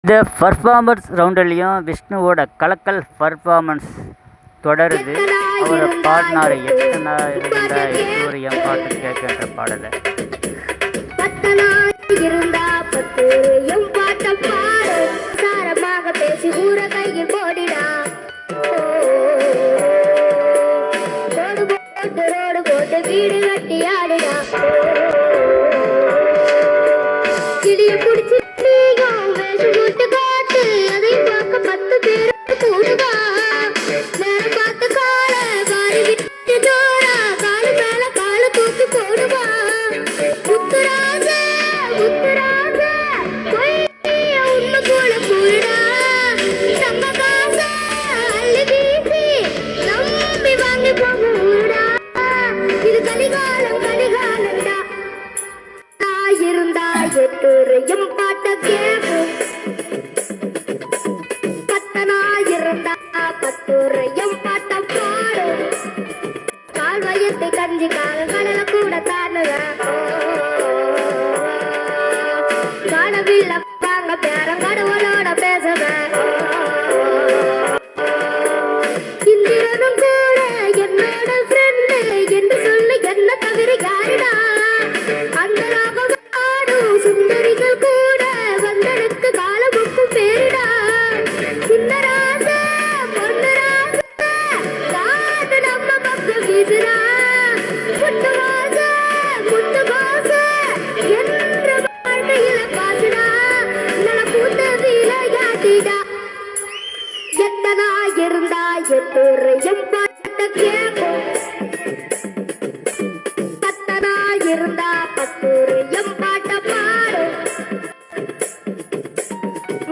இந்த பர்ஃபார்மன்ஸ் ரவுண்ட்லேயும் விஷ்ணுவோட கலக்கல் பர்ஃபார்மன்ஸ் தொடருது. அவர் பாடினார், எத்தனா இருந்தா ஒரு என் பாட்டு கேட்கின்ற பாடலை. இருந்தா பத்து எம் பாட்ட பாடு சாரமாக பேசி ஊர கையில் போடிடா. ரோடு போட்டு ரோடு போட்டு வீடு கட்டி ஆடுடா. கிளிய பிடிச்சி நீயும் வேஷம் போட்டு காட்டு அதை பார்க்க 10 பேர் கூடுவா. நேரம் பார்த்து கால வாரி விட்டு ஜோரா காலு மேல கால தூக்கி போடுவா. முத்துராஜ முத்துராஜ பொய்ய உண்மை போல போடுடா. நம்ம காச அள்ளி வீசி நம்பி வாங்கி போக ஊருடா. இது கலிகாலம் கலிகாலம்டா. இருந்தா எட்டுரையும் பாட்ட கேட்கும். பத்தனா இருந்தா 10 பாட்ட பாடும். கால் வயத்தை கஞ்சி காலங்களில கூட தானுக காணவில்லை வாங்க பேரங்கடவுளோட பேசுவேன். இந்திரனும் கூட என்னோட ஃப்ரெண்டு என்று சொல்லி என்ன தவிர யாருடா. அந்த ஆடும் சுந்தரிகள் கூட வந்தனுக்கு காலமுக்கு பேருடா. சின்னராச பொன்னராச காது நம்ம பக்கம் வீசுடா. முத்துவாச முத்துவாச என்ற வாழ்க்கையில பாசுடா. நல பூத்த விளையாட்டிடா. எத்தனா இருந்தா எட்டுரையும் பாட்ட கேட்கும். பத்தனா இருந்தா 10 பாட்ட பாடும்.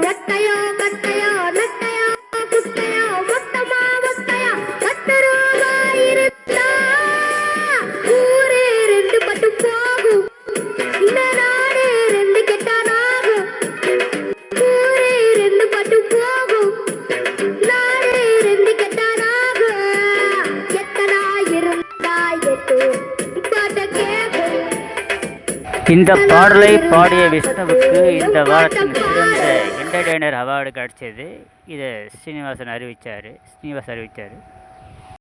நட்டையோ கட்டையோ நட்டையோ குட்டையோ மொத்தமா மொத்தையா 10 ரூபாய் இருந்தா ஊரே 2 பட்டு போகும். இந்த நாடே 2 கெட்டானாகும். ஊரே 2 பட்டு போகும். நாடே 2 கெட்டானாகும். எத்தனா இருந்தா 8 பாட்ட கேட்கும். இந்த பாடலை பாடிய விஷ்ணுவுக்கு இந்த வாரத்தின் சிறந்த என்டர்டெய்னர் அவார்டு கிடைச்சது. இதை ஸ்ரீனிவாசன் அறிவித்தார்.